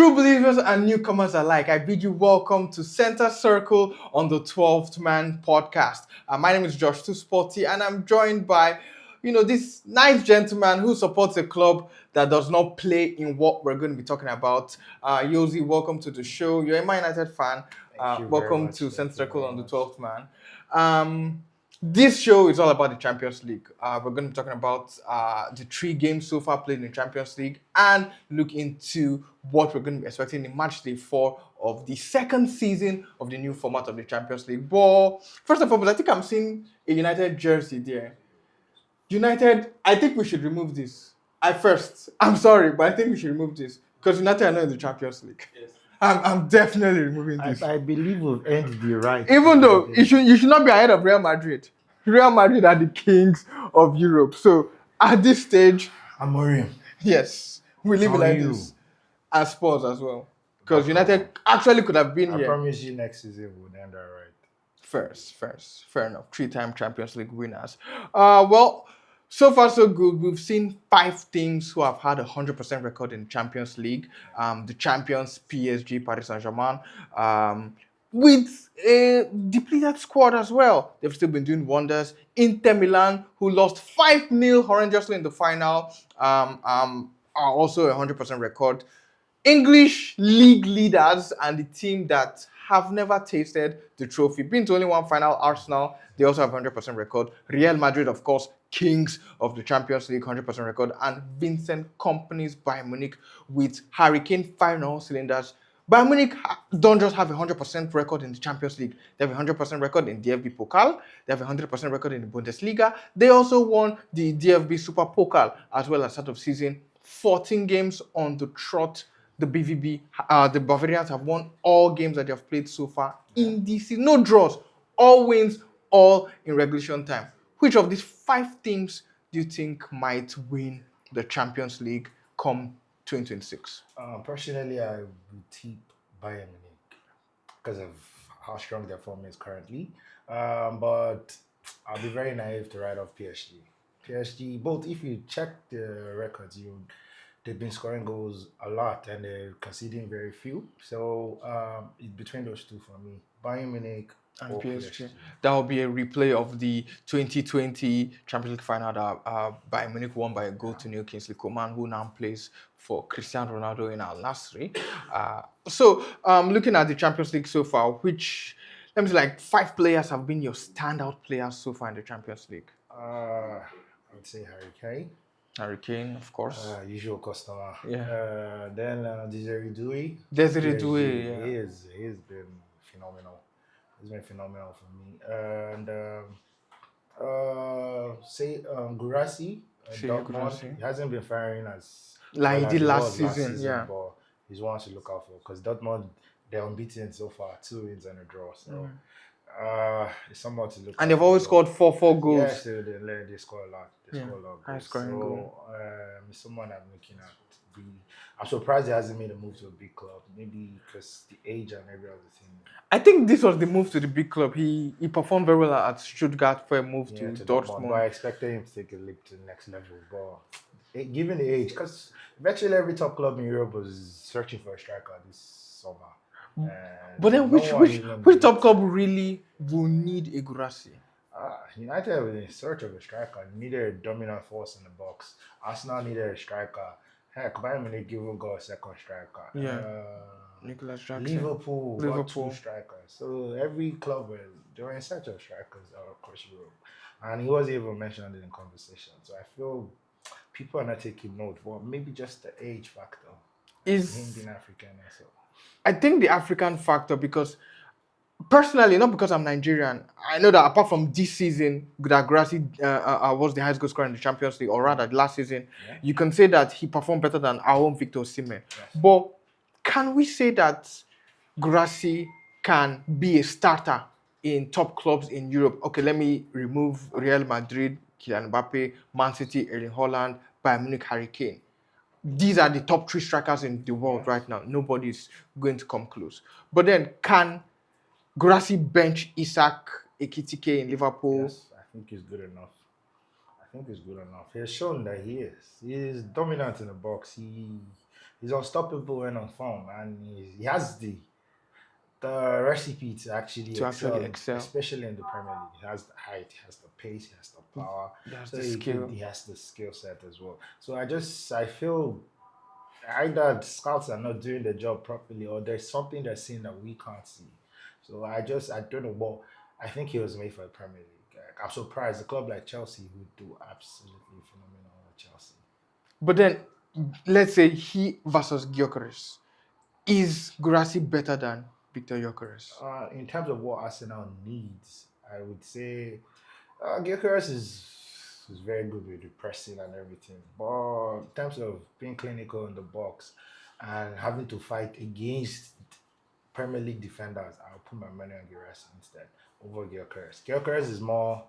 True believers and newcomers alike, I bid you welcome to Center Circle on the 12th Man podcast. My name is Josh Too Sporty, and I'm joined by, this nice gentleman who supports a club that does not play in what we're going to be talking about. Yosi, welcome to the show. You're a Man United fan. Thank you very Welcome much. to Center Thank you Circle very on the much. 12th Man. This show is all about the Champions League. We're going to be talking about the 3 games so far played in the Champions League and look into what we're going to be expecting in match day 4 of the second season of the new format of the Champions League. But first and foremost, I think I'm seeing a United jersey there. United, I think we should remove this. I'm sorry, but I think we should remove this because United are not in the Champions League. Yes. I'm definitely removing this. I believe we've earned the right. Even though you should not be ahead of Real Madrid. Real Madrid are the kings of Europe. So at this stage, Amorim. yes, we live on like you. this as Spurs as well. Because United actually could have been I here. promise you next season we'll end all right. Fair enough. 3-time Champions League winners. Well, so far so good. We've seen 5 teams who have had a 100% record in Champions League. The champions, PSG, Paris Saint-Germain, with a depleted squad as well. They've still been doing wonders. Inter Milan, who lost 5-0 horrendously in the final, are also a 100% record. English league leaders and the team that have never tasted the trophy. Been to only one final, Arsenal, they also have 100% record. Real Madrid, of course, kings of the Champions League, 100% record. And Vincent Kompany's Bayern Munich with Harry Kane firing all cylinders. Bayern Munich don't just have a 100% record in the Champions League. They have a 100% record in DFB Pokal. They have a 100% record in the Bundesliga. They also won the DFB Super Pokal as well as start of season. 14 games on the trot. The BVB, the Bavarians have won all games that they have played so far in this season. No draws, all wins, all in regulation time. Which of these 5 teams do you think might win the Champions League come 2026? Personally, I would tip Bayern Munich because of how strong their form is currently. But I'll be very naive to write off PSG. PSG, both if you check the records, they've been scoring goals a lot and they're conceding very few. So it's between those two for me. Bayern Munich And or PSG. That will be a replay of the 2020 Champions League final that Bayern Munich won by a goal to Neil Kingsley Coman, who now plays for Cristiano Ronaldo in Al Nassr. So looking at the Champions League so far, which, let me say, like 5 players have been your standout players so far in the Champions League? I would say Harry Kane. Harry Kane, of course. Usual customer. Yeah. Then Desiree Doué. Desiree Doué, yeah. He's been phenomenal. He's been phenomenal for me. And Guirassy. Guirassy. He hasn't been firing as like he did last was season, yeah. But he's one to look out for because Dortmund, they're unbeaten so far, 2 wins and a draw. So it's somewhat to look. And they've always scored 4 goals. Yes, they score a lot. They score a lot of high goals. scoring goal. It's someone I'm looking at. I'm surprised he hasn't made a move to a big club. Maybe because the age and every other thing. I think this was the move to the big club. He performed very well at Stuttgart for a move to Dortmund. But I expected him to take a leap to the next level. But given the age, because virtually every top club in Europe was searching for a striker this summer. But then which top club really will need a Guirassy? United were in search of a striker. Needed a dominant force in the box. Arsenal needed a striker. Heck, Bayern Munich even got a second striker. Yeah. Nicholas Jackson. Liverpool got 2 strikers. So every club they were in search of strikers across Europe. And he was even mentioned in the conversation. So I feel people are not taking note. Well, maybe just the age factor. Is him being African and so. I think the African factor, because personally, not because I'm Nigerian, I know that apart from this season, that Guirassy was the highest goal scorer in the Champions League, or rather last season, you can say that he performed better than our own Victor Osimhen. Yes. But can we say that Guirassy can be a starter in top clubs in Europe? Okay, let me remove Real Madrid, Kylian Mbappe, Man City, Erling Haaland, Bayern Munich, Harry Kane. These are the top 3 strikers in the world right now. Nobody's going to come close. But then, can Guirassy bench Isaac Ekitike in Liverpool? Yes, I think he's good enough. He has shown that he is. He is dominant in the box. He's unstoppable when on form, and he has the recipe to actually To actually excel, excel. especially in the Premier League. He has the height, he has the pace, he has the power, That's so the skill. he has the skill set as well. So I feel either scouts are not doing the job properly, or there's something they're seeing that we can't see. So I don't know, but I think he was made for the Premier League. Like, I'm surprised a club like Chelsea would do absolutely phenomenal at Chelsea. But then, let's say he versus Gyökeres. Is Guirassy better than Victor Gyökeres? In terms of what Arsenal needs, I would say Gyökeres is very good with the pressing and everything. But in terms of being clinical in the box and having to fight against Premier League defenders, I'll put my money on Gyökeres instead over Gyökeres. Gyökeres is more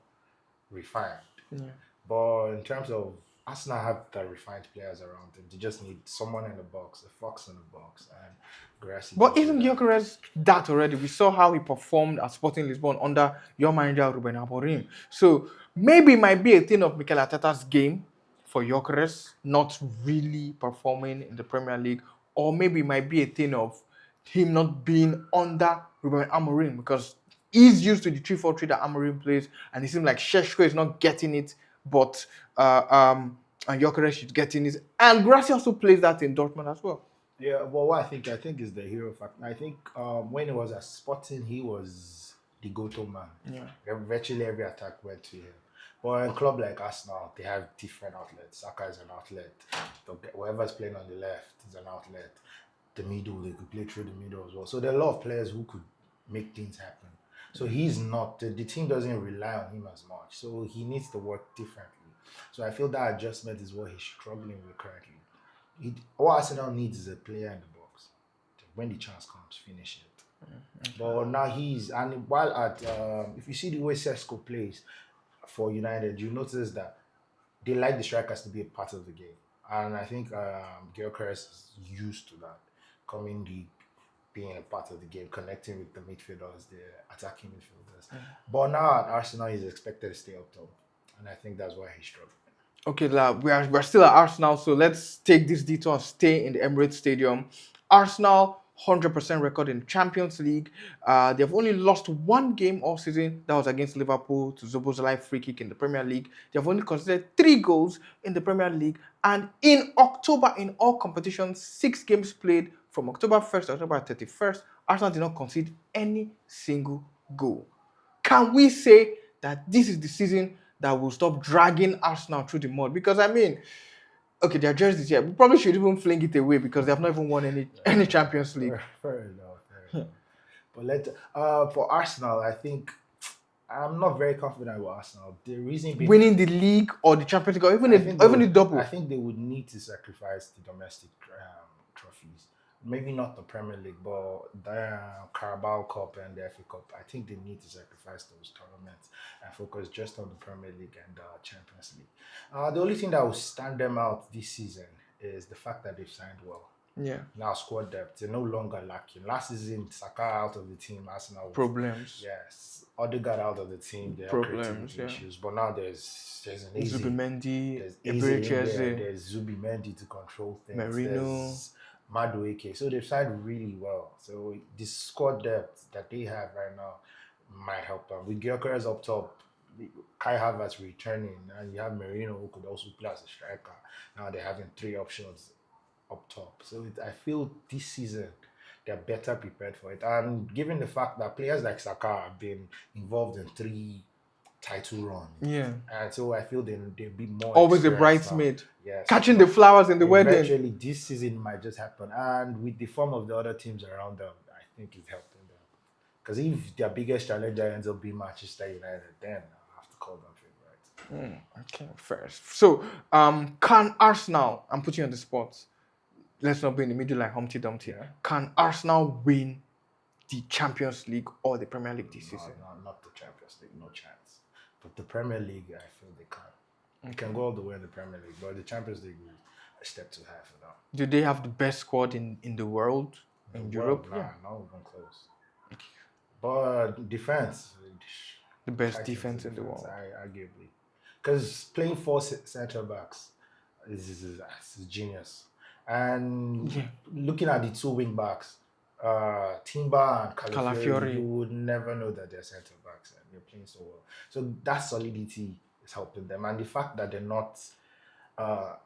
refined. Yeah. But in terms of Arsenal have the refined players around them. They just need someone in the box, a fox in the box, and Grassy But gives you isn't that. Gyökeres that already? We saw how he performed at Sporting Lisbon under your manager Ruben Amorim. So maybe it might be a thing of Mikel Arteta's game for Gyökeres not really performing in the Premier League, or maybe it might be a thing of him not being under Ruben Amorim because he's used to the 3-4-3 that Amorim plays, and it seems like Šeško is not getting it, but and Gyökeres is getting it, and Gracia also plays that in Dortmund as well. Yeah, well, what I think is the hero factor. I think when he was at Sporting, he was the go-to man. Yeah. Virtually every attack went to him. But in a club like Arsenal, they have different outlets. Saka is an outlet. Whoever's playing on the left is an outlet. The middle, they could play through the middle as well. So there are a lot of players who could make things happen. So he's not, the team doesn't rely on him as much. So he needs to work differently. So I feel that adjustment is what he's struggling with currently. What Arsenal needs is a player in the box. When the chance comes, finish it. But now and while at, if you see the way Sesko plays for United, you notice that they like the strikers to be a part of the game. And I think Gyökeres is used to that, coming deep, being a part of the game, connecting with the midfielders, the attacking midfielders. But now at Arsenal, he's expected to stay up top. And I think that's why he's struggling. Okay, we're still at Arsenal, so let's take this detour and stay in the Emirates Stadium. Arsenal, 100% record in Champions League. They've only lost one game all season. That was against Liverpool to Szoboszlai free kick in the Premier League. They've only conceded 3 goals in the Premier League. And in October, in all competitions, 6 games played from October 1st to October 31st, Arsenal did not concede any single goal. Can we say that this is the season that will stop dragging Arsenal through the mud? Because I mean, okay, their jerseys here, we probably should even fling it away because they have not even won any Champions League. Fair enough. But for Arsenal, I think I'm not very confident with Arsenal. The reason being Winning the league or the Champions League or even the double. I think they would need to sacrifice the domestic trophies. Maybe not the Premier League, but the Carabao Cup and the FA Cup. I think they need to sacrifice those tournaments and focus just on the Premier League and the Champions League. The only thing that will stand them out this season is the fact that they've signed well. Yeah. Now squad depth, they're no longer lacking. Last season, Saka out of the team, Arsenal Problems. Yes, Odegaard out of the team, there are Problems, creativity issues. But now there's an easy. Zubimendi, There's Zubimendi to control things. Merino. There's Madueke. So they've signed really well. So the squad depth that they have right now might help them. With Gyökeres up top, Kai Havertz returning, and you have Merino who could also play as a striker. Now they're having 3 options up top. So I feel this season they're better prepared for it. And given the fact that players like Saka have been involved in 3 title runs. Yeah. And so I feel they'll be more always a experienced now. bridesmaid. Yes. Catching the flowers in the wedding. Eventually this season might just happen. And with the form of the other teams around them, I think it's helping them. Because if their biggest challenger ends up being Manchester United, then I'll have to call them favorites. Okay, first. So, can Arsenal, I'm putting you on the spot, let's not be in the middle like Humpty Dumpty. Yeah. Can Arsenal win the Champions League or the Premier League this season? No, not the Champions League, no chance. But the Premier League, I feel they can. They can go all the way in the Premier League, but the Champions League is a step too high for them. Do they have the best squad in the world, in Europe? Nah, not even close. But defense, The best defense in the world. Arguably. Because playing 4 centre backs is genius. And Yeah. looking at the two wing backs, Timber and Calafiori, you Calafiori. would never know that they're centre backs and they're playing so well. So that solidity is helping them, and the fact that they're not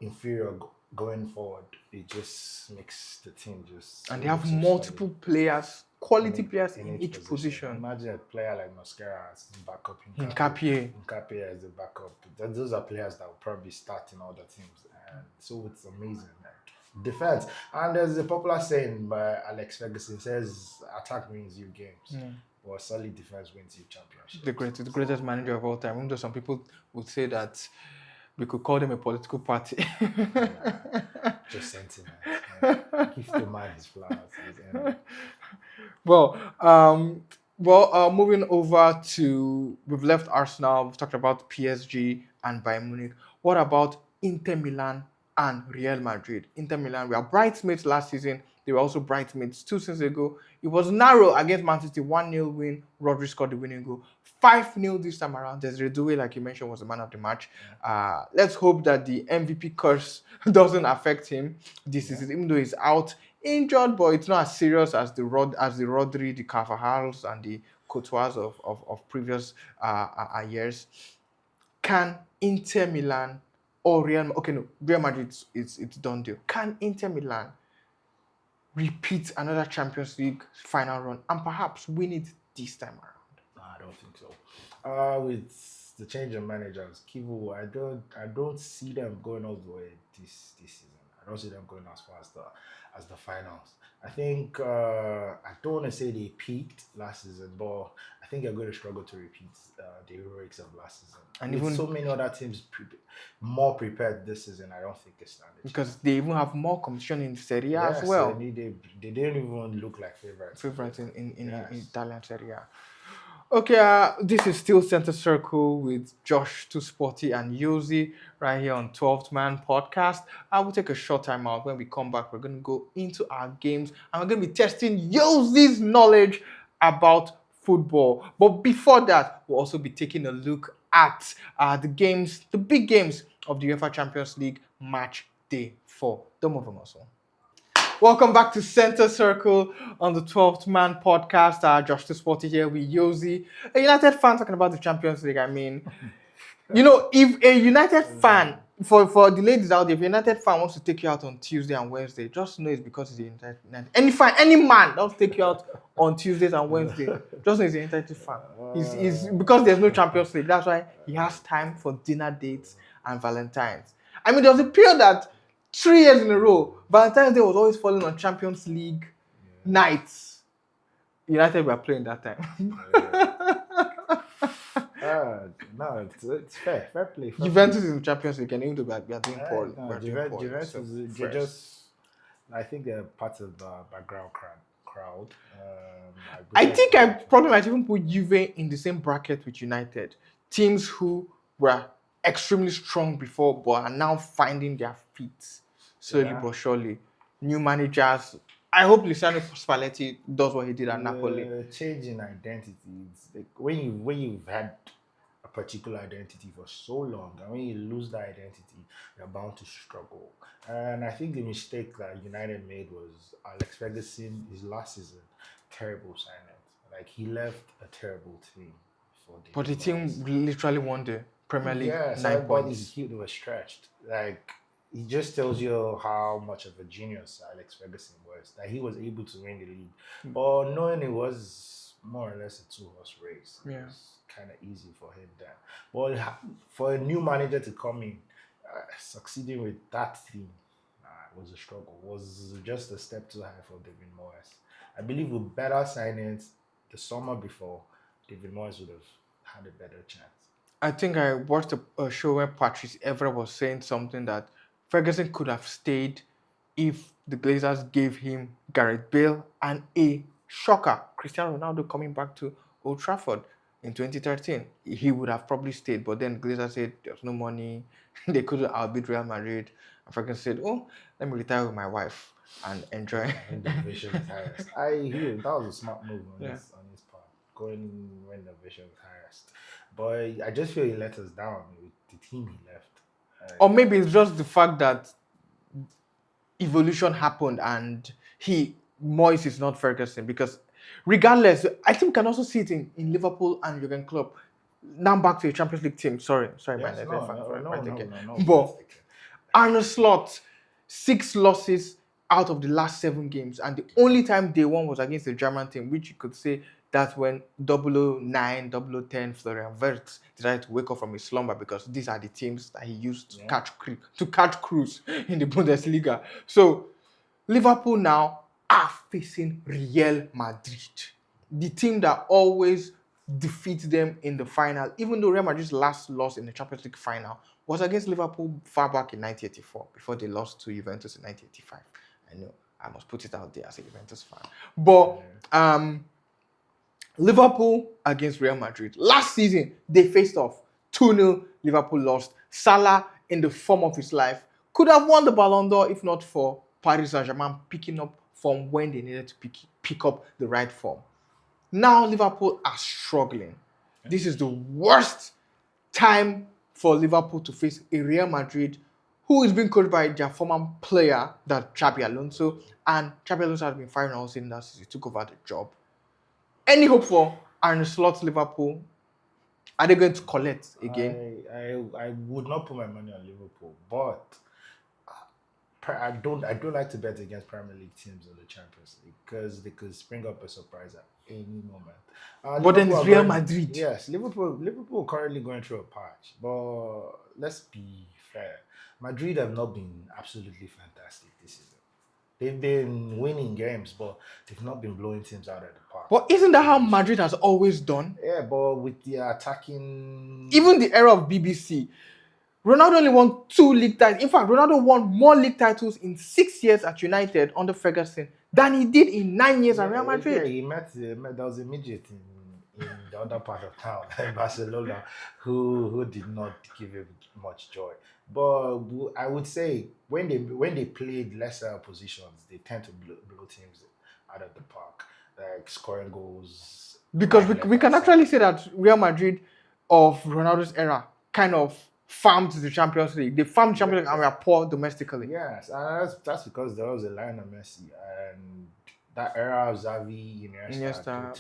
inferior going forward, it just makes the team just And they look have so solid multiple players, quality players in in each each position. position. Imagine a player like Mascara as the backup, Nkapie. Nkapie as the backup. Those are players that will probably start in other teams, and so it's amazing. Like, defense, and there's a popular saying by Alex Ferguson says, "Attack wins you games." Or solid defense wins you championships. The greatest manager of all time. Even though some people would say that we could call them a political party. Just sentiment. Give the man his flowers. Well, moving over to, we've left Arsenal, we've talked about PSG and Bayern Munich. What about Inter Milan and Real Madrid? Inter Milan were bridesmaids last season. They were also bridesmaids 2 seasons ago. It was narrow against Man City, 1-0 win. Rodri scored the winning goal. 5-0 this time around. Desiree Doué, like you mentioned, was the man of the match. Let's hope that the MVP curse doesn't affect him this season, even though he's out injured, but it's not as serious as the Rodri, the Carvajals, and the Courtois of previous years. Can Inter Milan or Real Madrid, it's done deal. Can Inter Milan repeat another Champions League final run and perhaps win it this time around? I don't think so. With the change of managers, Kivu, I don't see them going all the way this season. I don't see them going as far as the finals. I think I don't want to say they peaked last season, but I think they're going to struggle to repeat the heroics of last season. And with even so many other teams more prepared this season, I don't think it's standard. Because they even have more competition in Serie A as well. They didn't even look like favorites. Favorites in Italian Serie A. Okay, this is still Center Circle with Josh Too Sporty and Yosi right here on 12th Man Podcast. I will take a short time out. When we come back, we're going to go into our games and we're going to be testing Yosi's knowledge about football. But before that, we'll also be taking a look at the big games of the UEFA Champions League match day 4. Don't move on also. Welcome back to Center Circle on the 12th Man Podcast. Josh Too Sporty here with Yosi. A United fan talking about the Champions League. I mean, if a United fan, for the ladies out there, if a United fan wants to take you out on Tuesday and Wednesday, just know it's because he's a United. Any man that wants to take you out on Tuesdays and Wednesday, just know he's a United fan. He's because there's no Champions League. That's why he has time for dinner dates and Valentine's. I mean, there was a period that 3 years in a row, Valentine's Day was always falling on Champions League nights. United were playing that time. No, it's fair play. Juventus is in Champions League, and even though we are doing poorly. Juventus is just, I think they're part of the background crowd. I think I probably might even put Juve in the same bracket with United. Teams who were extremely strong before, but are now finding their feet slowly but surely. New managers. I hope Luciano Spalletti does what he did at Napoli. Change in identity. It's like when you've had a particular identity for so long, and when you lose that identity, you're bound to struggle. And I think the mistake that United made was Alex Ferguson, his last season, terrible signing. Like, he left a terrible team. But the team literally won the Premier League 9 points. They were stretched. Like, it just tells you how much of a genius Alex Ferguson was, that he was able to win the league. But knowing it was more or less a 2-horse race, it was kind of easy for him then. But for a new manager to come in, succeeding with that team was a struggle, was just a step too high for David Moyes. I believe with better signings the summer before, David Moyes would have had a better chance. I think I watched a show where Patrice Evra was saying something that Ferguson could have stayed if the Glazers gave him Gareth Bale and a shocker, Cristiano Ronaldo, coming back to Old Trafford in 2013. He would have probably stayed, but then Glazers said there's no money, they couldn't outbid Real Madrid. And Ferguson said, let me retire with my wife and enjoy. When the division was highest. I hear that was a smart move on his part, going when the division was highest. But I just feel he let us down with the team he left. Or maybe it's just the fact that evolution happened and Moyes is not Ferguson because regardless, I think we can also see it in Liverpool and Jurgen Klopp. Now back to the Champions League team. Sorry, my Yes, United no, fan no, for no, no, thinking. no, no. But Arne Slot, 6 losses out of the last 7 games, and the only time they won was against the German team, which you could say that's when 009, 010 Florian Wirtz decided to wake up from his slumber because these are the teams that he used to catch cruise in the Bundesliga. So Liverpool now are facing Real Madrid, the team that always defeats them in the final, even though Real Madrid's last loss in the Champions League final was against Liverpool far back in 1984 before they lost to Juventus in 1985. I know I must put it out there as a Juventus fan. But Liverpool against Real Madrid. Last season, they faced off 2-0. Liverpool lost. Salah, in the form of his life, could have won the Ballon d'Or if not for Paris Saint-Germain picking up from when they needed to pick up the right form. Now Liverpool are struggling. This is the worst time for Liverpool to face a Real Madrid who is being coached by their former player, that Xabi Alonso, and Xabi Alonso has been firing all season since he took over the job. Any hope for Arne Slot Liverpool? Are they going to collect again? I would not put my money on Liverpool, but I don't like to bet against Premier League teams in the Champions League because they could spring up a surprise at any moment. But then it's Real Madrid. Yes, Liverpool currently going through a patch, but let's be fair. Madrid have not been absolutely fantastic this season. They've been winning games, but they've not been blowing teams out of the park. But isn't that how Madrid has always done? Yeah, but with the attacking... Even the era of BBC, Ronaldo only won 2 league titles. In fact, Ronaldo won more league titles in 6 years at United under Ferguson than he did in 9 years at Real Madrid. Yeah, he met there was a midget in the other part of town, in Barcelona, who did not give him much joy. But I would say when they played lesser oppositions, they tend to blow teams out of the park, like scoring goals. Because we can actually say that Real Madrid of Ronaldo's era kind of farmed the Champions League. They farmed Champions League and we are poor domestically. Yes, and that's because there was a Lionel Messi and that era of Xavi, Iniesta,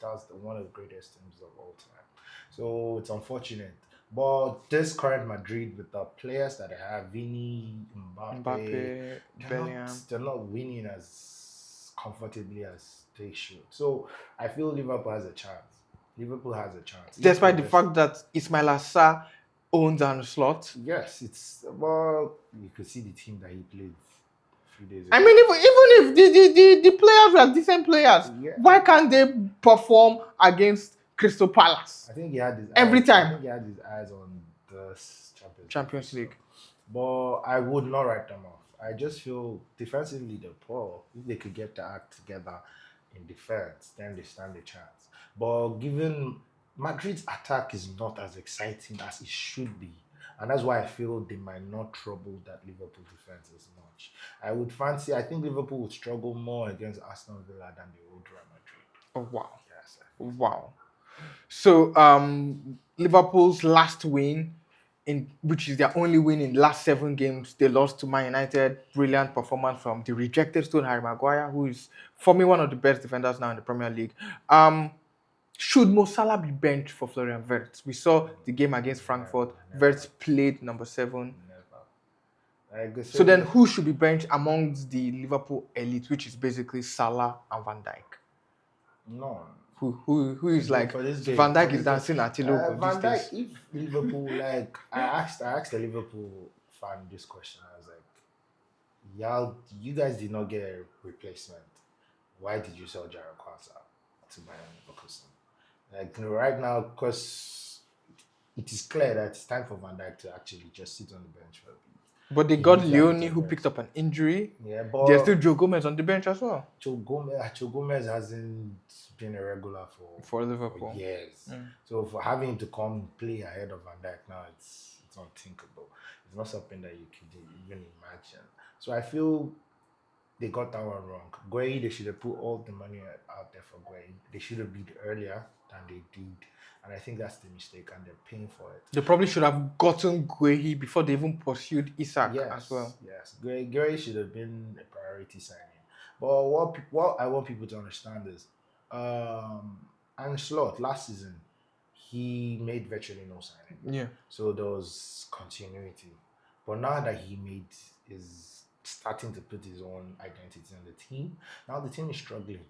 that's one of the greatest teams of all time. So it's unfortunate. But this current Madrid with the players that they have, Vini, Mbappe, they're not winning as comfortably as they should. So I feel Liverpool has a chance. Despite the fact that Ismail Assar owns Arne Slot. Yes, you could see the team that he played a few days ago. I mean, even if the players were decent players, why can't they perform against Crystal Palace? I think he had his eyes on the Champions League. But I would not write them off. I just feel defensively they're poor. If they could get the act together in defense, then they stand a chance. But given Madrid's attack is not as exciting as it should be. And that's why I feel they might not trouble that Liverpool defense as much. I think Liverpool would struggle more against Aston Villa than they would Real Madrid. Oh, wow. Yes. Wow. So, Liverpool's last win, which is their only win in the last 7 games, they lost to Man United. Brilliant performance from the rejected stone Harry Maguire, who is for me one of the best defenders now in the Premier League. Should Mo Salah be benched for Florian Wirtz? We saw the game against Frankfurt. Wirtz played number 7. Never. So then who should be benched amongst the Liverpool elite, which is basically Salah and Van Dijk? No. Who is like Van Dijk is dancing at Tilo. Van Dijk, if Liverpool, like I asked the Liverpool fan this question. I was like, you guys did not get a replacement. Why did you sell Jared Kwanzaa to Bayern Leverkusen? Like right now, because it is clear that it's time for Van Dijk to actually just sit on the bench for a bit. But they got Leone, who picked up an injury. Yeah, but there's still Joe Gomez on the bench as well. Joe Gomez hasn't been a regular for Liverpool. For years. So for having to come play ahead of Van Dijk now, it's unthinkable. It's not something that you could even imagine. So I feel they got that one wrong. Gueye, they should have put all the money out there for Gueye. They should have bid earlier than they did. And I think that's the mistake, and they're paying for it. They probably should have gotten Guehi before they even pursued Isak as well. Yes. Gray should have been a priority signing. But what I want people to understand is, Arne Slot last season, he made virtually no signing. Yeah. So there was continuity. But now that is starting to put his own identity on the team, now the team is struggling.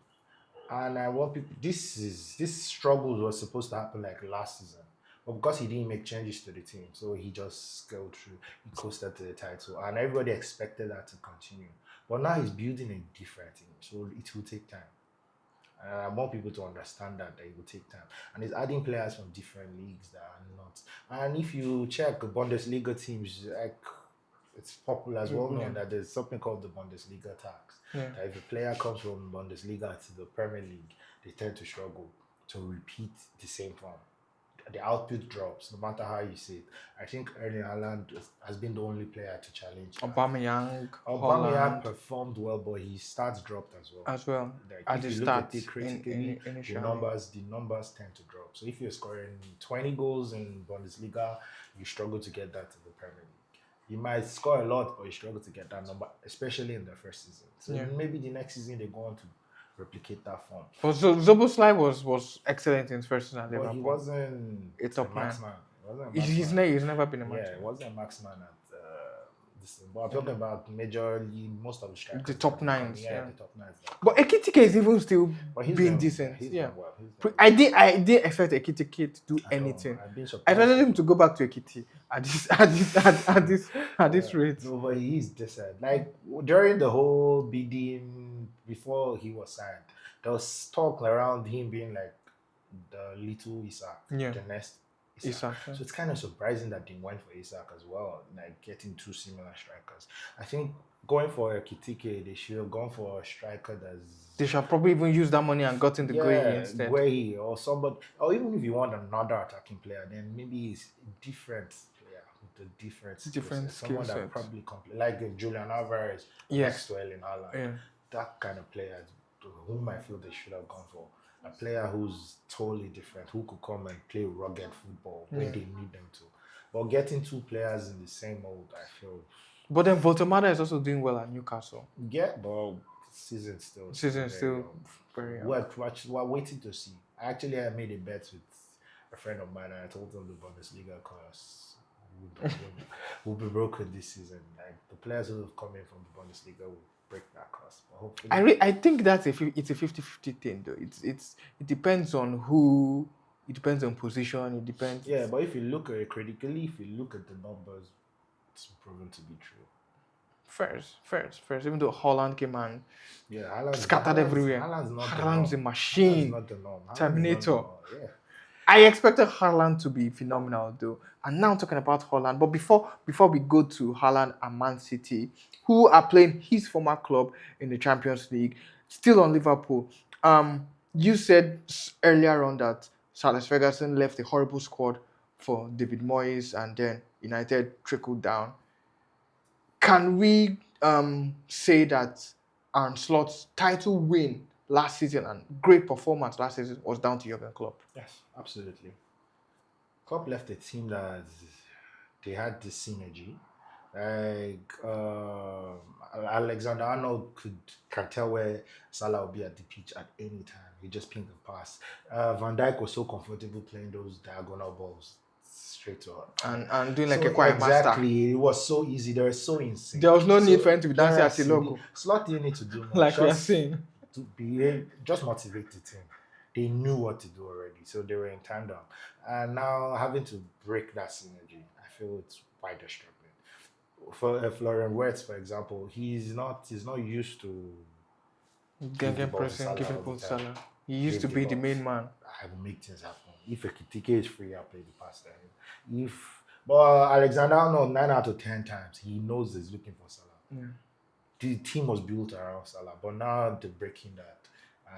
And I want people. This struggle was supposed to happen like last season, but because he didn't make changes to the team, so he just scaled through. He coasted to the title, and everybody expected that to continue. But now he's building a different team, so it will take time. And I want people to understand that it will take time. And he's adding players from different leagues that are not. And if you check Bundesliga teams, like it's popular as well known that there's something called the Bundesliga tax. Yeah. That if a player comes from Bundesliga to the Premier League, they tend to struggle to repeat the same form. The output drops, no matter how you see it. I think Erling Haaland has been the only player to challenge. Aubameyang performed well, but his stats dropped as well. Like, At if the you look start, at it critically, the numbers tend to drop. So if you're scoring 20 goals in Bundesliga, you struggle to get that to the Premier League. You might score a lot, but you struggle to get that number, especially in the first season. So maybe the next season they go on to replicate that form. But so Szoboszlai was excellent in his first season at Liverpool. But he wasn't a top man. He's never been a marksman. Yeah, he wasn't a marksman at this. But I'm talking about majorly most of the strikers. The top nines. The top nines. But Ekitike is even still being decent. I didn't expect Ekitike to do anything. I wanted him to go back to Ekiti at this rate. No, but he is decent. Like during the whole bidding before he was signed, there was talk around him being like the little Isak, the next Isak. So it's kind of surprising that they went for Isak as well, like getting two similar strikers. I think going for a Kitike, they should have gone for a striker They should have probably even used that money and gotten the Guehi instead. Guehi or somebody, or even if you want another attacking player, then maybe it's a different player with a different skill someone that probably like Julian Alvarez next to Erling Haaland. Yeah. That kind of player whom I feel they should have gone for. A player who's totally different, who could come and play rugged football when they need them to. But getting two players in the same mold, I feel. But then Voltemada is also doing well at Newcastle. Yeah, but season still very young. We're waiting to see. I made a bet with a friend of mine, and I told him the Bundesliga class will be broken this season. Like the players who have come in from the Bundesliga will break that class. But hopefully, I think it's a 50-50 thing though. It depends on who. It depends on position. It depends. Yeah, but if you look at it critically, if you look at the numbers, it's proven to be true. First. Even though Haaland came and scattered everywhere. Haaland's a machine. Haaland's not the norm. Terminator. I expected Haaland to be phenomenal though. And now talking about Haaland. But before we go to Haaland and Man City, who are playing his former club in the Champions League, still on Liverpool. You said earlier on that Sir Alex Ferguson left a horrible squad for David Moyes, and then United trickled down. Can we say that Arne Slot's title win last season and great performance last season was down to Jurgen Klopp? Yes, absolutely. Klopp left a team that they had this synergy. Like Alexander-Arnold can tell where Salah will be at the pitch at any time. He just pinged the pass. Van Dijk was so comfortable playing those diagonal balls straight to her. And doing like a quiet master. Exactly. It was so easy. They were so insane. There was no need for him to be dancing at the logo. Slot didn't need to do much. Like we are saying. Just motivate the team. They knew what to do already. So they were in tandem. And now having to break that synergy, I feel it's why they're struggling. For Florian Wirtz, for example, he's not used to getting pressing, giving the ball to Salah. He used to be the main man. I will make things happen. If Ekitike is free, I'll play the pass to him. But Alexander-Arnold, 9 out of 10 times, he knows he's looking for Salah. Yeah. The team was built around Salah, but now they're breaking that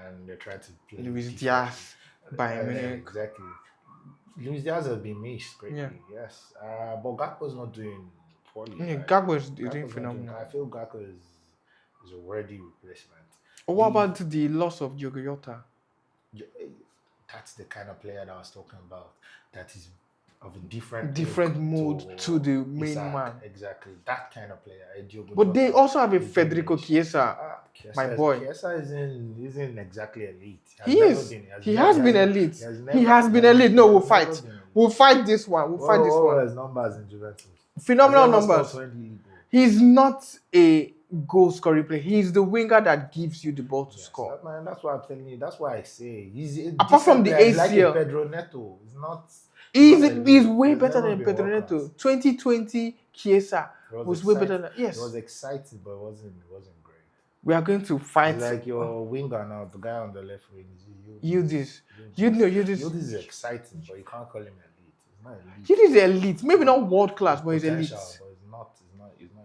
and they're trying to play Luis Diaz, Bayern Munich. Exactly. Luis Diaz has been missed greatly, yes. But Gakpo's not doing poorly. Yeah, Gakpo is doing phenomenal. I feel Gakpo is a worthy replacement. What about the loss of Diogo Jota? that's the kind of player that I was talking about. That is of a different different ilk mode to the main Isaac. man. Exactly, that kind of player. Diogo But they Jota, also have a is Federico Grealish. Chiesa, my boy. Chiesa isn't exactly elite. He is. He has been elite. He has been never, elite. No, we'll has never fight. been elite. We'll fight this one. We'll fight this What one. were his numbers in Juventus? Phenomenal Has he ever numbers. scored 20 league goals? He's not a goal scoring player. He's the winger that gives you the ball to score. Man, that's what I'm telling you. That's why I say he's a Apart from the decent player. He's like a ACL. Pedro Neto. He's not. He's way He's better never than been Pedro world Neto. class. 2020 Chiesa was way better than yes. It was exciting, but it wasn't great. We are going to fight. It's like your winger now, the guy on the left wing. Yildiz. Yildiz is exciting, but you can't call him elite. He's not elite. Yildiz is elite. Maybe not world class, but he's elite. But he's not.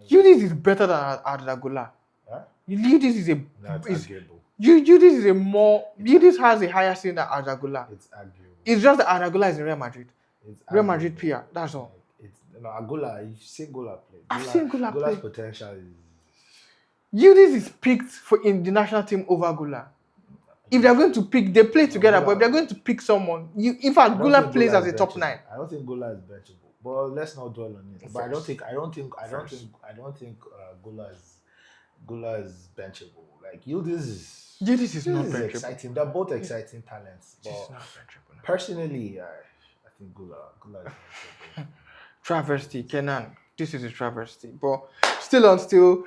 Yildiz is better than Arda. Huh? Yildiz is a. That's arguable. Yildiz is a more. Yildiz has a higher ceiling than Arda. It's arguable. It's just that Arda is in Real Madrid. Real Madrid PR. That's all. Agola. You say Gola play. I've seen Gola play. Gola's potential is. Yildiz is picked in the national team over Gola. If they're going to pick, they play together. But if they're going to pick someone, in fact, Gola plays as a top 9. I don't think Gola is benchable. But let's not dwell on it. But I don't think Gola is benchable. Like Yildiz is not benchable. exciting. They're both exciting talents. But personally, I think Gola is benchable. Travesty, Kenan. This is a travesty. But still,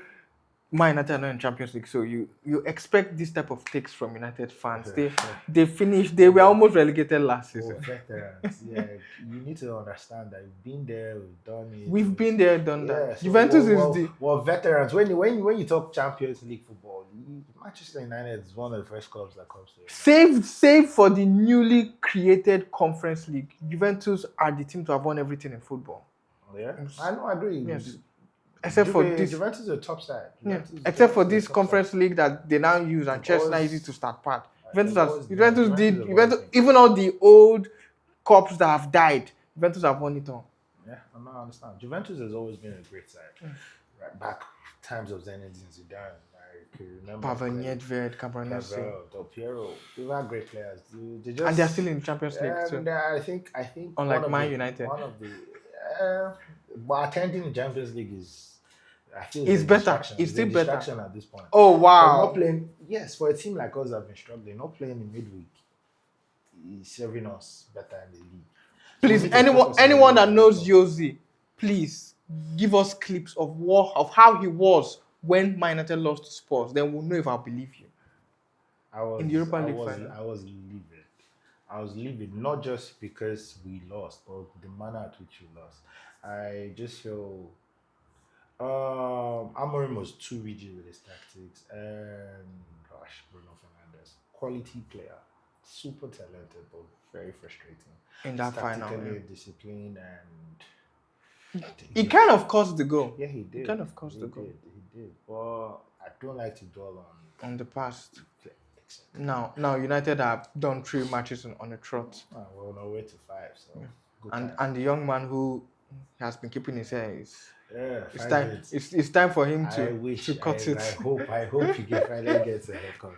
Man United are not in Champions League, so you expect this type of takes from United fans. They finished. They were almost relegated last season. Veterans, yeah. You need to understand that we've been there, we've done it. We've been there, done that. So Juventus veterans. When you talk Champions League football, Manchester United is one of the first clubs that comes to it. Save for the newly created Conference League, Juventus are the team to have won everything in football. Yeah, I know. I agree. Yes. Except for this, Juventus is a top side. Except for this Conference League that they now use and Chelsea now use it to start part. Juventus did even all the old cups that have died. Juventus have won it all. Yeah, I understand. Juventus has always been a great side. Right back times of Zinedine Zidane. I can remember. Pavel Nedved, Cabanas, Del Piero. They've had great players. And they're still in the Champions League too. And I think unlike Man United, one of the but attending the Champions League is. I feel it's better. It's still better at this point. Oh wow! Not playing. Yes, for a team like us that have been struggling, not playing in midweek is serving us better in the league. Please, anyone that knows Jose, please give us clips of how he was when Man United lost to Spurs. Then we'll know if I believe you. In the Europa League final, I was livid. I was livid, not just because we lost, but the manner at which we lost. I just feel. Amorim was too rigid with his tactics, and Bruno Fernandes, quality player, super talented, but very frustrating. In that final, disciplined, and he kind of caused the goal. Yeah, he did. He kind of caused the goal. He did. But I don't like to dwell on the past. Now, United have done 3 matches on a trot. We're on our way to 5. So and the young man who has been keeping his hair is. Yeah, it's time for him to cut it. I hope he finally gets a haircut.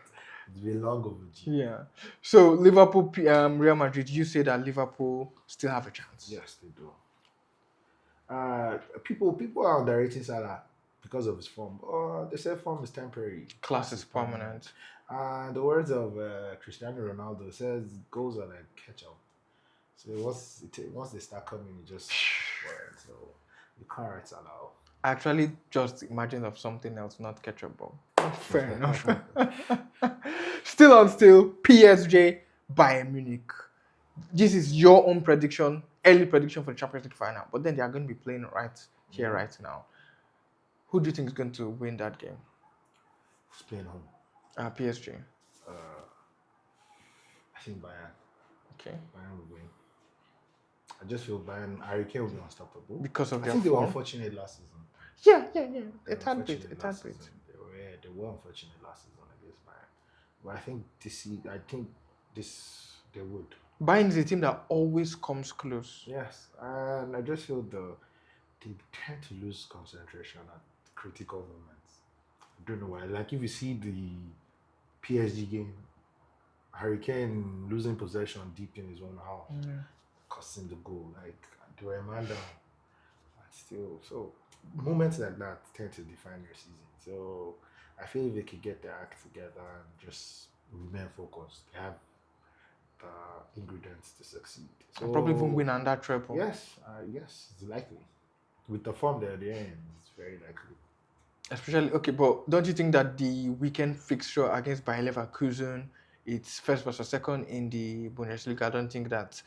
It's been long overdue. Yeah. So Liverpool, Real Madrid. You say that Liverpool still have a chance. Yes, they do. People are underrating Salah because of his form. They say form is temporary. Class is permanent. The words of Cristiano Ronaldo says goals are like ketchup. So once they start coming, you just so. You can't write Salah off. I actually just imagined of something else, not ketchup bomb. Fair enough. Still, PSG, Bayern Munich. This is your own prediction, early prediction for the Champions League final. But then they are going to be playing right here, right now. Who do you think is going to win that game? Who's playing home? PSG. I think Bayern. Okay. Bayern will win. I just feel Bayern, Harry Kane will be unstoppable. Because of their form. I think they were unfortunate last season. Yeah. A tad bit. They were unfortunate last season against Bayern. But I think they would. Bayern is a team that always comes close. Yes. And I just feel they tend to lose concentration at critical moments. I don't know why. Like if you see the PSG game Harry Kane losing possession deep in his own half, costing the goal. Like they were a man down, and still. So moments like that tend to define your season. So I feel if they could get their act together and just remain focused, they have the ingredients to succeed. So And probably even win under treble. yes, it's likely. With the form they're in, it's very likely. Especially, okay, but don't you think that the weekend fixture against Bayer Leverkusen, it's first versus second in the Bundesliga? I don't think that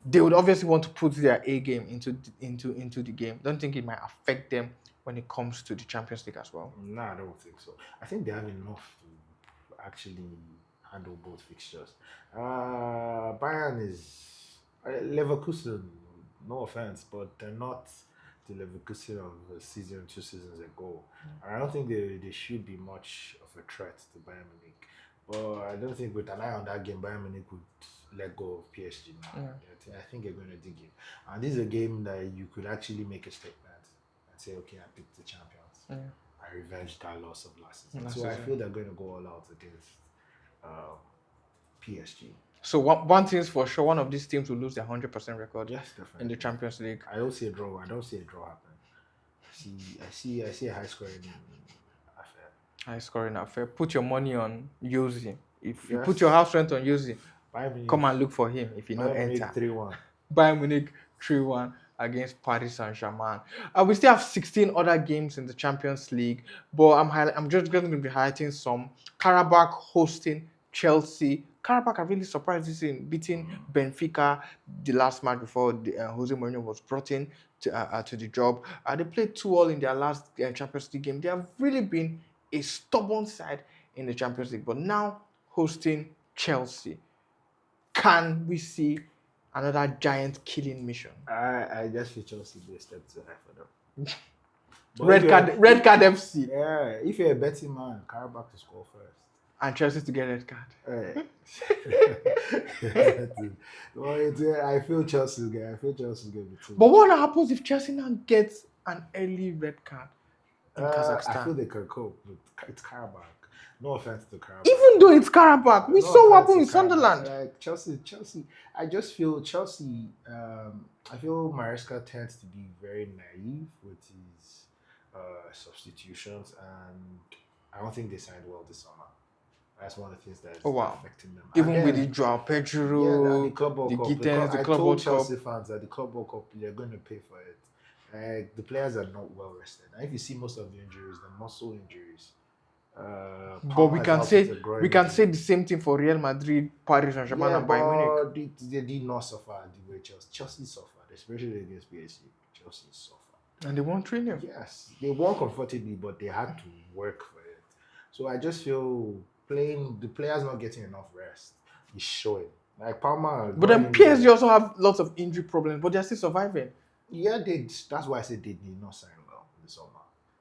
they would obviously want to put their A game into the game. Don't think it might affect them when it comes to the Champions League as well. No, I don't think so. I think they have enough to actually handle both fixtures. Bayern is Leverkusen. No offense, but they're not the Leverkusen of the season 2 seasons ago. And I don't think they should be much of a threat to Bayern Munich. But I don't think with an eye on that game, Bayern Munich would let go of PSG now. I think they're going to dig in. And this is a game that you could actually make a statement and say, okay, I picked the champions. I revenged that loss of last season. So I feel they're going to go all out against PSG. So one thing is for sure, one of these teams will lose their 100% record in the Champions League. I don't see a draw. I don't see a draw happen. I see a high scoring affair. High scoring affair. Put your money on Yosi. If you put your house rent on Yosi, come and look for him if you don't enter. 3-1. Bayern Munich 3-1 against Paris Saint-Germain. We still have 16 other games in the Champions League, but I'm just going to be highlighting some. Karabakh hosting Chelsea. Karabakh are really surprised this in beating Benfica the last match before Jose Mourinho was brought in to the job. They played 2-2 in their last Champions League game. They have really been a stubborn side in the Champions League, but now hosting Chelsea. Can we see another giant killing mission? I just feel Chelsea be a step too high for them. Red card FC. Yeah, if you're a betting man, Karabakh to score first. And Chelsea to get red card. I feel Chelsea's going to be too. But what happens if Chelsea now gets an early red card in Kazakhstan? I feel they could cope, but it's Karabakh. No offense to Karabakh. Even though it's Karabakh, we saw what happened with Sunderland. Like Chelsea. I just feel Chelsea. I feel Maresca tends to be very naive with his substitutions, and I don't think they signed well this summer. That's one of the things that's affecting them. Even with the Joao Pedro, the Club World Cup. Gittins, I told Chelsea fans that the Club World Cup, they're going to pay for it. The players are not well rested. And if you see most of the injuries, the muscle injuries. But we can say the same thing for Real Madrid, Paris Saint-Germain, and Bayern Munich. They did not suffer the way Chelsea suffered, especially against PSG. Chelsea suffered. And they won 3-0. Yes, they won comfortably, but they had to work for it. So I just feel the players not getting enough rest is showing. Like Palmer. But then PSG also have lots of injury problems, but they're still surviving. Yeah, that's why I said they did not sign well this summer.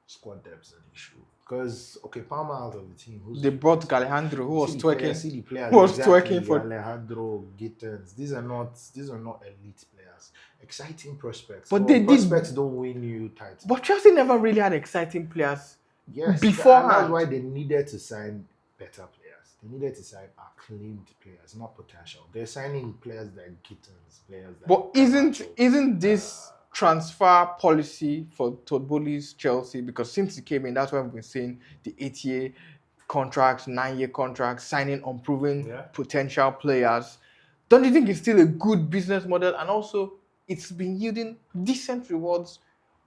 Squad depth is an issue. Because Palmer out of the team. They brought Alejandro, who was twerking. See the players. Who was twerking for Alejandro, Gittins. These are not elite players. Exciting prospects. But prospects don't win you titles. But Chelsea never really had exciting players. Yes, beforehand. That's why they needed to sign better players. They needed to sign acclaimed players, not potential. They're signing players like Gittins, players like. But isn't this transfer policy for Todd Bowley's Chelsea? Because since he came in, that's why we've been seeing the 8-year contracts, 9-year contracts, signing unproven potential players. Don't you think it's still a good business model? And also, it's been yielding decent rewards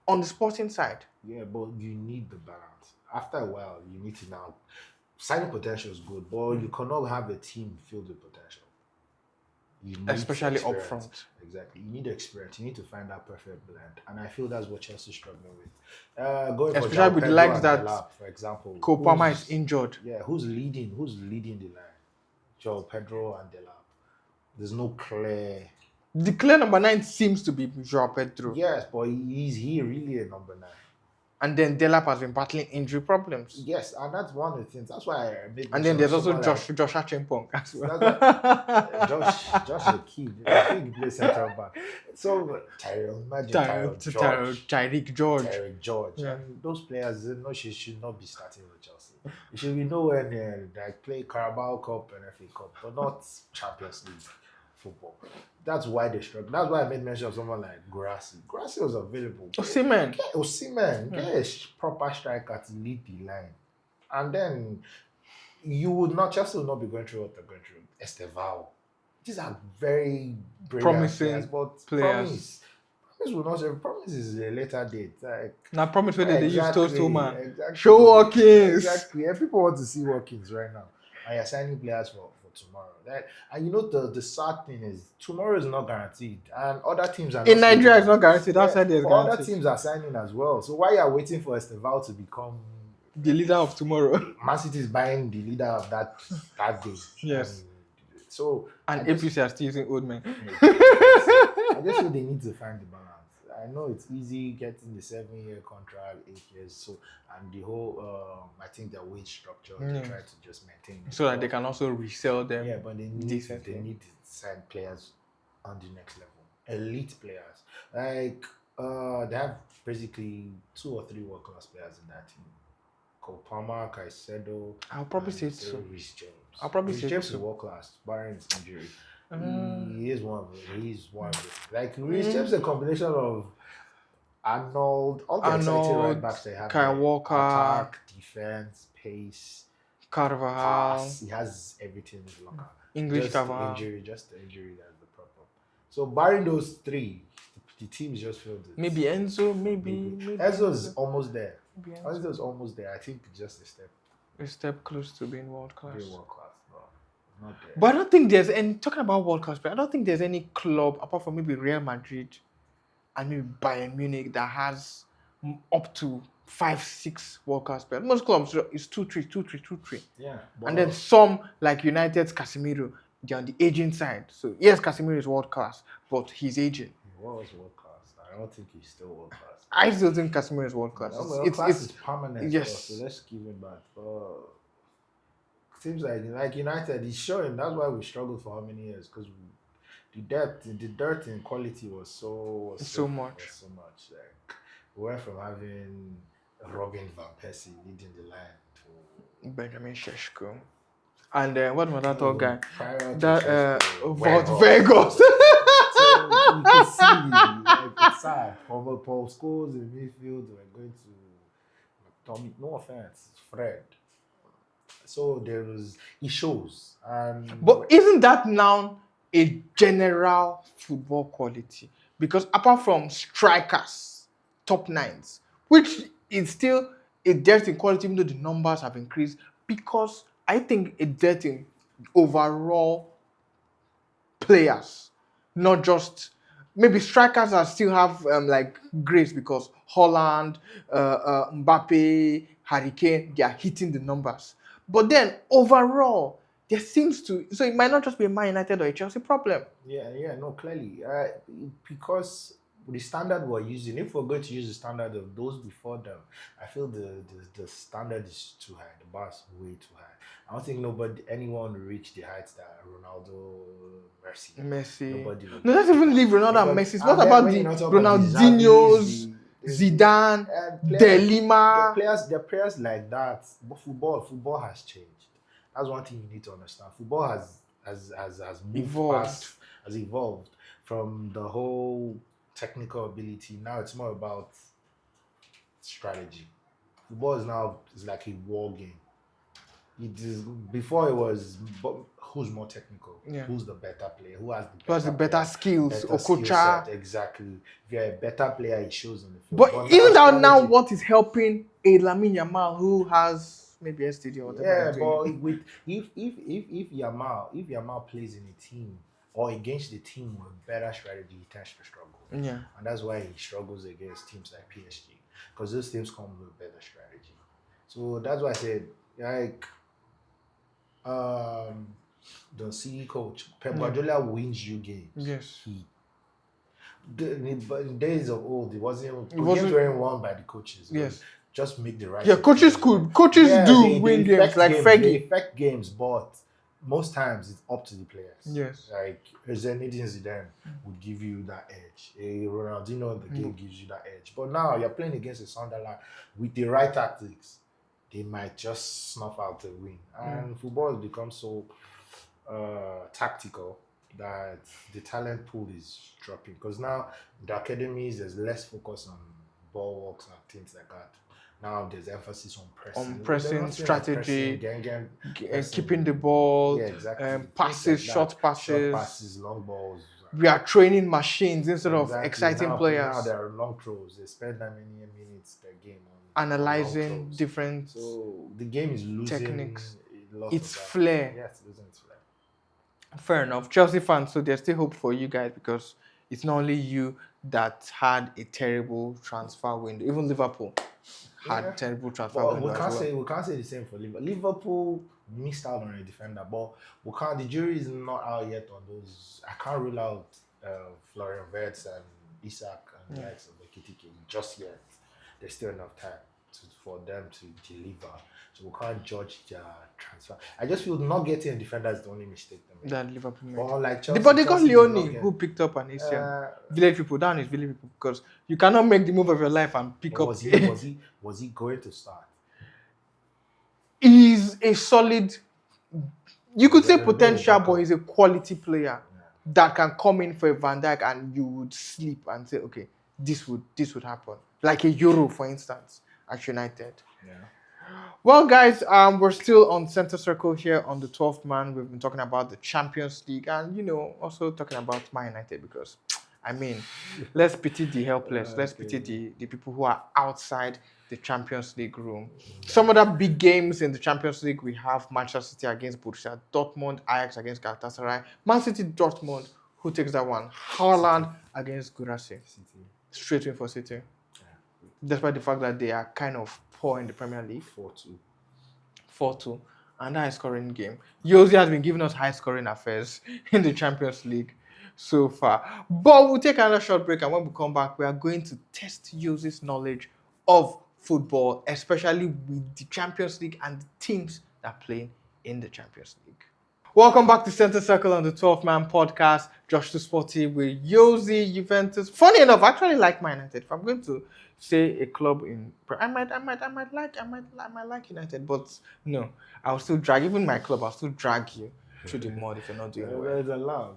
on the sporting side. Yeah, but you need the balance. After a while, you need to now. Signing potential is good, but you cannot have a team filled with potential. Especially up front. Exactly. You need experience. You need to find that perfect blend. And I feel that's what Chelsea's struggling with. Going especially with the likes that, Delap, for example. Cole Palmer is injured. Yeah, who's leading the line? Joao Pedro and Delap. There's no clear. The clear number 9 seems to be Joao Pedro. Yes, but is he really a number 9? And then Delap has been battling injury problems. Yes, and that's one of the things. That's why I made. And then there's also Josh Achimpong as well. Josh the key. I think he plays central back. So Tyreek George. Tyreek George. Yeah. And those players, she should not be starting with Chelsea. It should be nowhere near like play Carabao Cup and FA Cup, but not Champions League football. That's why they struggle. That's why I made mention of someone like Grassi. Grassi was available. Osimhen. Get Osimhen, get a proper striker to lead the line, and then you would not Chelsea will not be going through what they're going through. Estevao. These are very brilliant Promising players, but players. promise will not say promise is a later date. Like Now promise where they use Toast man. Exactly. Show Watkins. Exactly. And people want to see Watkins right now. And you're signing players for tomorrow. And you know the sad thing is tomorrow is not guaranteed. And other teams are not In Nigeria, signing. it's not guaranteed. Outside there's Other guaranteed. teams are signing as well. So why are you waiting for Estevao to become The leader of tomorrow. Man City is buying the leader of that day. Yes. And I just- APC are still using old men. I just feel they need to find the balance. I know it's easy getting the 7-year contract, 8 years. So and the whole, I think their wage structure they try to just maintain it. So that they can also resell them. Yeah, but they need decently. to sign players on the next level, elite players. Like they have basically 2 or 3 world class players in that team. Cole Palmer, Caicedo. I'll probably say so. Reece James. I'll probably Reece say James so. is world class, barring his injury. Mm. He is one of them. He's one of them. Like Reece James, a combination of Arnold, all the exciting right backs they have. Kyle there. Walker. Attack, defense, pace, Carvajal. pass. He has everything in his locker. English Just Carvajal. just the injury that's the problem. So barring those 3, the team is just filled with. Maybe Enzo, maybe Enzo's almost there. Maybe Enzo. Enzo's almost there. I think just A step close to being world class. world class. No, not there. But I don't think there's any, talking about world class, but I don't think there's any club apart from maybe Real Madrid and maybe Bayern Munich that has up to 5-6 world class players. Most clubs is 2-3. Yeah. And then some like United's Casemiro, they're on the aging side. So yes, Casemiro is world class, but he's aging. He was world class. I don't think he's still world class. I still think Casemiro is world class. It's permanent. Yes. So let's give him back. Seems like United is showing. That's why we struggled for how many years? Because the dirt in quality was so much. Like we went from having Robin van Persie leading the line to Benjamin Šeško. And what was that other guy? prior to That Šeško, Vought Vegas. So you can see, like, it's sad. Paul Scholes in midfield, we're going to Tommy. No offense, Fred. So it shows. And But isn't that now a general football quality? Because apart from strikers, top 9s, which is still a dearth in quality, even though the numbers have increased, because I think a dearth in overall players, not just maybe strikers that still have like grace because Holland, Mbappe, Harry Kane, they are hitting the numbers. But then overall, there seems to, so it might not just be a Man United or a Chelsea problem. No, clearly. Because the standard we're using, if we're going to use the standard of those before them, I feel the standard is too high. The bar is way too high. I don't think anyone will reach the heights that Ronaldo, Messi. Nobody will. No, let's even leave Ronaldo and Messi. What And about then the when you talk about Ronaldinho's, the Zidane, players- De Lima? the players like that, but football has changed. That's one thing you need to understand. Football has moved Evolved. past, has evolved from the whole technical ability. Now it's more about strategy. Football is like a war game. It is before it was who's more technical, who's the better player, who has the better skills, better skill Okocha. set, exactly. If you're a better player, it shows in the field. But isn't that now strategy- what is helping a Lamine Yamal who has maybe STD or whatever? Yeah, they're doing? but with if Yamal plays in a team or against the team with better strategy, he tends to struggle. Yeah. And that's why he struggles against teams like PSG, because those teams come with better strategy. So that's why I said, like, the CE coach Pep Guardiola wins you games. Yes. In days of old, it wasn't games wasn't- weren't won by the coaches. It Yes. was just make the right. Yeah, coaches could. Coaches do win games affect like They Fergie. affect games, but most times it's up to the players. Yes. Like Zinedine Zidane would give you that edge. A Ronaldinho in the game gives you that edge. But now you're playing against a Sunderland with the right tactics. they might just snuff out the win. And football has become so tactical that the talent pool is dropping. Because now the academies, there's less focus on ball works and things like that. Now there's emphasis on pressing. On There's pressing, nothing like strategy, pressing, keeping the ball, yeah, exactly. Things passes, like short that. passes. Short passes, long balls. We are training machines instead of Exactly. exciting Now players. there are long throws. They spend that many minutes per game on Analyzing long throws. different So the game is losing techniques. a lot Its of that. flair. Yeah, it's losing its flair. Fair enough. Chelsea fans, so there's still hope for you guys because it's not only you that had a terrible transfer window. Even Liverpool had terrible transfer But window as well. we can't say the same for Liverpool. Liverpool missed out on a defender, but we can't. The jury is not out yet on those. I can't rule out Florian Wirtz and Isak and the likes of Ekitike just yet. There's still enough time for them to deliver. So we can't judge their transfer. I just feel not getting a defender is the only mistake they made. That Liverpool made. But like Chelsea, But they got Chelsea did not Leone, get- who picked up an ACM. Uh, Village people, down is village people, because you cannot make the move of your life and pick up. was he going to start? He's a solid, you could say Very, very potential, backup. but he's a quality player that can come in for a Van Dijk and you would sleep and say, okay, this would happen. Like a Euro, for instance, at United. Yeah. Well, guys, we're still on Center Circle here on the 12th Man. We've been talking about the Champions League and, also talking about Man United because, I mean, let's pity the helpless. Let's pity the people who are outside the Champions League room. Some other big games in the Champions League, we have Manchester City against Borussia Dortmund, Ajax against Galatasaray, Man City, Dortmund. Who takes that one? Haaland against Gurasi. City. Straight win for City. Despite the fact that they are kind of poor in the Premier League. 4-2. 4-2. And a high-scoring game. Jose has been giving us high-scoring affairs in the Champions League so far. But we'll take another short break, and when we come back, we are going to test Jose's knowledge of football, especially with the Champions League and the teams that play in the Champions League. Welcome back to Center Circle on the 12th Man podcast. Josh the Sporty with Jose, Juventus. Funny enough, I actually like Man United. If I'm going to say a club in, I might like United, but no, I'll still drag even my club. I'll still drag you through the mud if you're not doing well. It's allowed.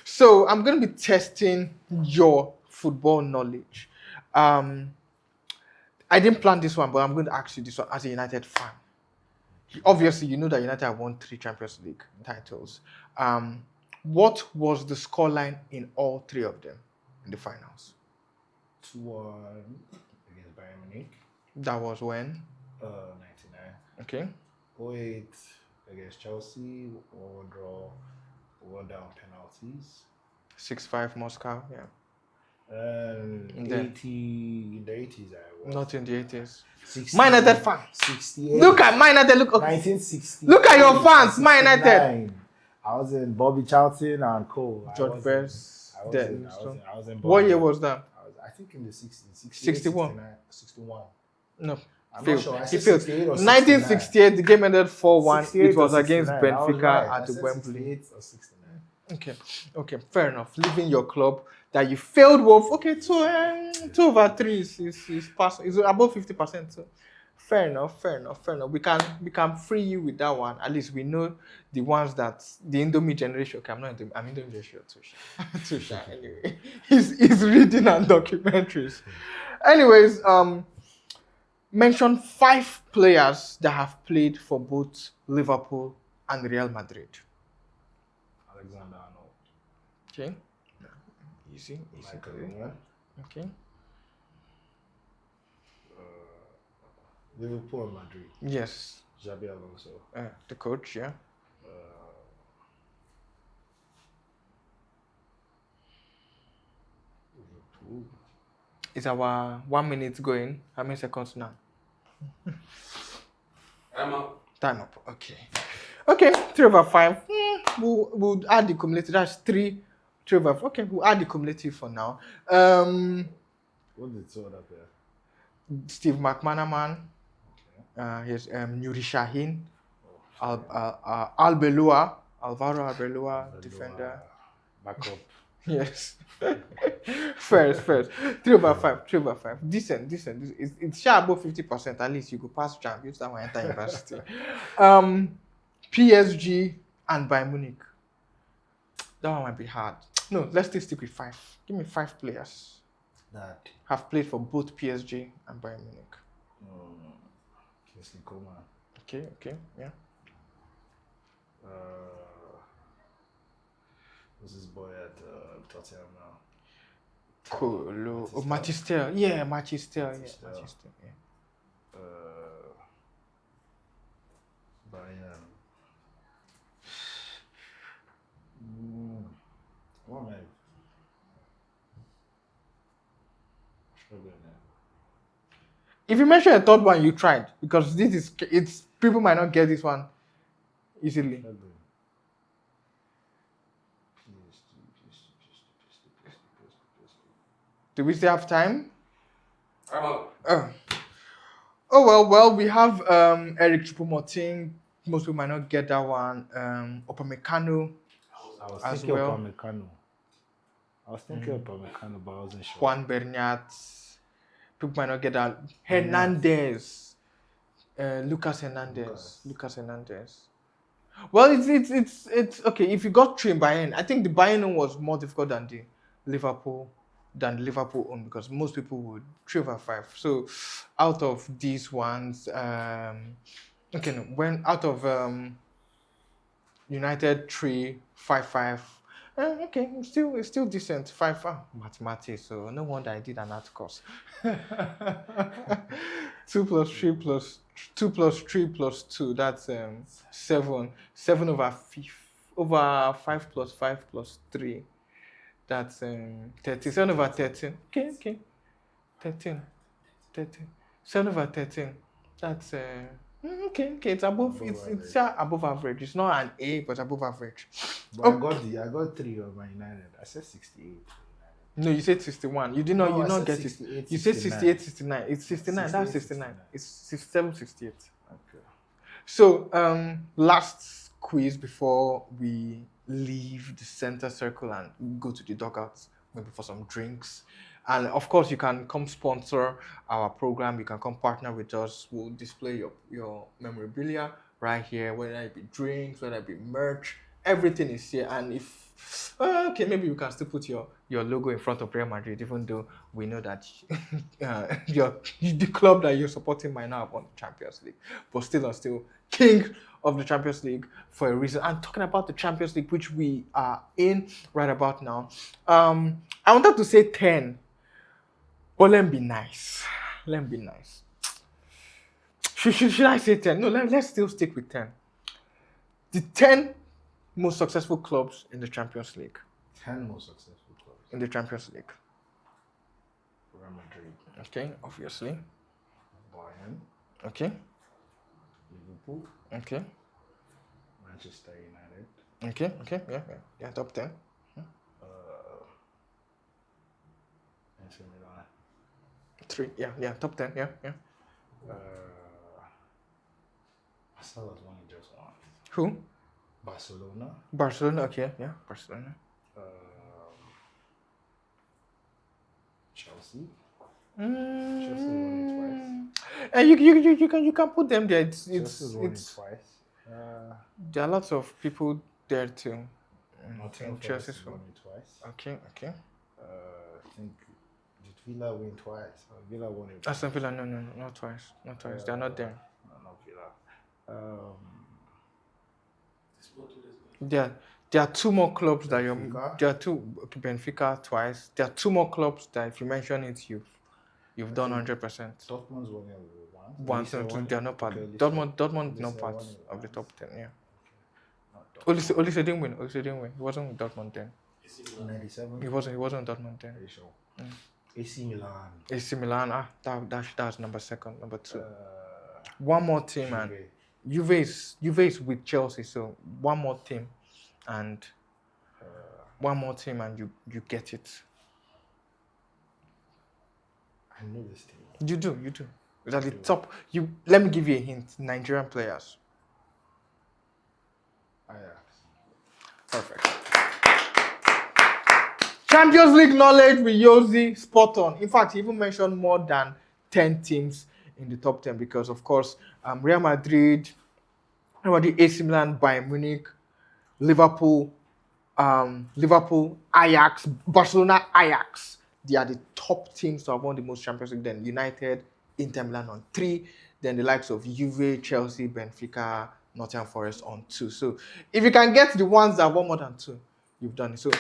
So I'm going to be testing your football knowledge. I didn't plan this one, but I'm going to ask you this one as a United fan. Obviously, you know that United have won 3 Champions League titles. What was the scoreline in all 3 of them in the finals? 2-1 against Bayern Munich. That was when? 99. Okay. 08 against Chelsea. 1 draw. 1 down penalties. 6-5 Moscow, yeah. And 80 in the 80s I was. Not in the 80s. 60, Man United fan. 68. Look at Man United. Look. 1960. Look at your fans, Man United. I was in Bobby Charlton and Co. George Best. I was in What Bobby. year was that? I think in the 60s. 61. 61. No. I'm Failed. not sure. I He said failed. 68 or 1968, the game ended 4-1. 68 It was or against 69. I was Benfica right. I at the said Wembley. 68 or 69. Okay, fair enough. Leaving your club that you failed with, okay, 2/3 is pass, is above 50%. So fair enough. We can free you with that one. At least we know the ones that the Indomie generation. Okay, I'm Indomie generation too shy. Anyway, he's reading and documentaries. Anyways, mention 5 players that have played for both Liverpool and Real Madrid. Alexander Arnold. Okay. Easy. Michael Owen. Okay. Liverpool and Madrid. Yes. Xabi Alonso. The coach, yeah. Liverpool. Is our 1 minute going? How many seconds now? Time up. Okay. 3/5. We'll add the cumulative. That's 3/5. Okay, we'll add the cumulative for now. What did the other player? Steve McManaman. Here's Nuri Sahin. Alvaro Arbeloa, defender. Backup Yes. First. 3/5. 3/5. Decent. It's sure above 50%. At least you go pass jam. You start enter university. PSG and Bayern Munich. That one might be hard. No, let's still stick with 5. Give me 5 players That. have played for both PSG and Bayern Munich. Kingsley Coman. Okay, yeah. Who's this boy at Tottenham now? Cool. Oh, Manchester. Yeah, Manchester. Yeah. Bayern. What am I struggling there? If you mention a third one, you tried because it's people might not get this one easily. Do we still have time? Well, we have Eric Choupo-Moting. Most people might not get that one. Upamecano I was as thinking well. Upamecano. But I wasn't sure. Juan Bernat. People might not get that. Hernandez. Lucas Hernandez. Well, it's okay. If you got 3 in Bayern, I think the Bayern one was more difficult than the Liverpool own because most people would 3/5. So out of these ones, when out of United 3/5. Okay, it's still decent. 5 mathematics, so no wonder I did an art course. 2 plus 3 plus 2 plus 3 plus 2. That's 7. 7 over 5 plus 5 plus 3. That's 13. 7 over 13. Okay. 13. 7 over 13. That's okay. It's above. It's above average. It's not an A, but above average. But I got 3 on my United. I said 68. No, you said 61. You did not. No, you I not said get 68, it. You said 68, 69. 69. It's 69. That's 69. It's 67, 68. Okay. So last quiz before we leave the center circle and go to the dugouts, maybe for some drinks. And of course, you can come sponsor our program. You can come partner with us. We'll display your memorabilia right here, whether it be drinks, whether it be merch, everything is here. And if maybe you can still put your logo in front of Real Madrid, even though we know that the club that you're supporting might not have won the Champions League, but still king of the Champions League for a reason. And talking about the Champions League, which we are in right about now, I wanted to say 10, but let me be nice. Should I say 10? No, let's still stick with 10. The 10 most successful clubs in the Champions League. 10 most successful clubs in the Champions League. Real Madrid. Okay, obviously. Bayern. Okay. Liverpool. Okay. Manchester United. Okay. Yeah. Top 10. AC Milan. 3. Yeah. Top 10. Yeah. Arsenal was one you just won. Who? Barcelona. Okay. Yeah. Barcelona. Chelsea. Chelsea won it twice. You can put them there. Chelsea won it twice. There are lots of people there too. Chelsea won it twice. Okay. I think did Villa win twice? Villa won it. Aston Villa, no, not twice. They are not there. No, not Villa. There are 2 more clubs that Benfica? there are 2. Okay, Benfica twice. There are 2 more clubs that if you mention it, you've done 100%. Dortmund's won it One, two, they are not part. Okay, Dortmund is not part of the top 10. Yeah. Olise didn't win. He wasn't with Dortmund then. 97. He wasn't with Dortmund then. Are you sure? AC Milan. AC Milan. That's number 2. Number 2. One more team and Juve is with Chelsea. So one more team and you get it. I know this team. You do. It's at the top. Let me give you a hint. Nigerian players. Ajax. Perfect. Champions League knowledge with Yosi, spot on. In fact, he even mentioned more than 10 teams in the top 10 because, of course, Real Madrid, AC Milan, Bayern Munich, Liverpool, Liverpool, Ajax, Barcelona, Ajax. They are the top teams to have won the most Champions League. Then United, Inter Milan on 3. Then the likes of Juve, Chelsea, Benfica, Nottingham Forest on 2. So if you can get the ones that won more than 2, you've done it. So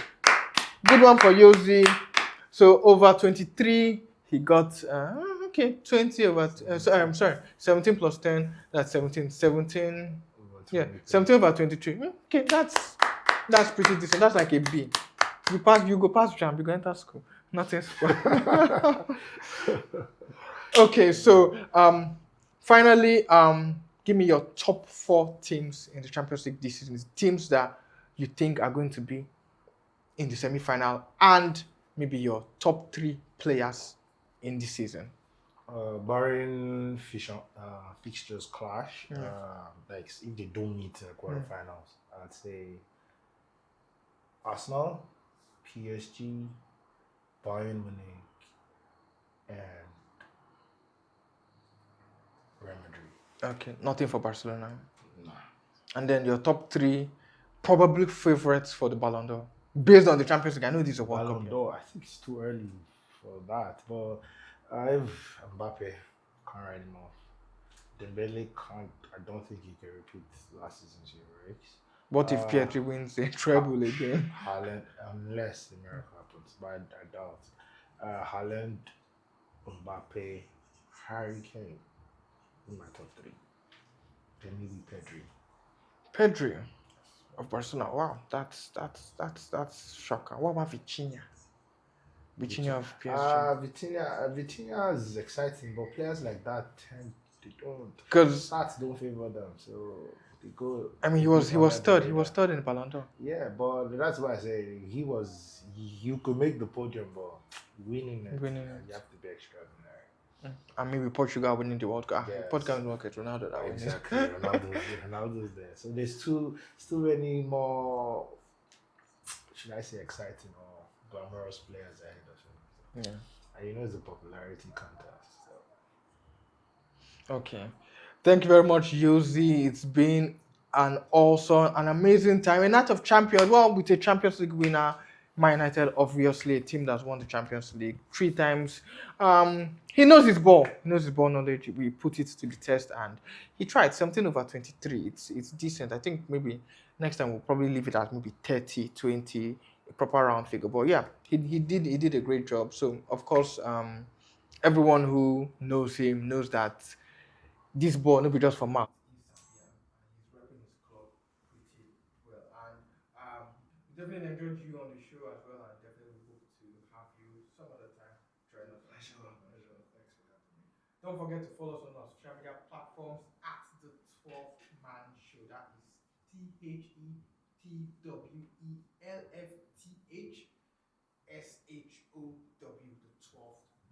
good one for Yosi. So over 23, he got 20 over. I'm sorry, 17 plus 10. That's 17. 17. Yeah, 17 over 23. Okay, that's pretty decent. That's like a B. You go past jam, you go enter school. Nothing special. Okay, so finally, give me your top 4 teams in the Champions League this season. Teams that you think are going to be in the semi-final, and maybe your top 3 players in this season. Barring fixtures clash, like if they don't meet in the quarterfinals, I'd say Arsenal, PSG, Bayern Munich, and Real Madrid. Okay, nothing for Barcelona. Nah. And then your top 3 probably favorites for the Ballon d'Or. Based on the Champions League, I know this is a World Ballon Cup. d'Or, I think it's too early for that, but I've Mbappe can't write him off. Dembele can't. I don't think he can repeat last season's Euros. What if Pietri wins the treble again? Haaland, unless the miracle happens, but I doubt. Haaland, Mbappe, Harry Kane in my top 3. Then maybe Pedri. Pedri of Barcelona. Wow, that's shocking. What about Vitinha? Vitinha of PSG. Vitinha is exciting, but players like that they don't. Because Stats don't favor them, so they go. I mean, he was third. He was third in the Ballon d'Or. Yeah, but that's why I say you could make the podium, but winning it, you have to be extraordinary. And maybe Portugal winning the World Cup. Yes. Portugal will get Ronaldo that wins. Exactly, Ronaldo's there. So there's still many more, should I say, exciting or glamorous players ahead of him. Yeah. And it's a popularity contest. So. Okay. Thank you very much, Yosi. It's been an amazing time. A night of champions. Well, with a Champions League winner, Man United, obviously a team that's won the Champions League 3 times. He knows his ball. He knows his ball knowledge. We put it to the test, and he tried 17 over 23. It's decent. I think maybe next time we'll probably leave it at maybe 30, 20, a proper round figure. But yeah, he did a great job. So of course, everyone who knows him knows that this ball no be just for mouth. He's repping his club pretty well, and definitely enjoyed you on the show as well, and definitely hope to have you some other time. Join us. Pleasure. Thanks for having me. Don't forget to follow us on our social media platforms at the 12th Man Show. That is TheTwelfthManShow. The 12th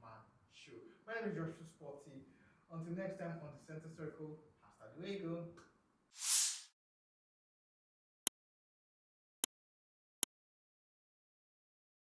Man Show. My name is Joshua Sporty. Until next time on the Center Circle, hasta luego.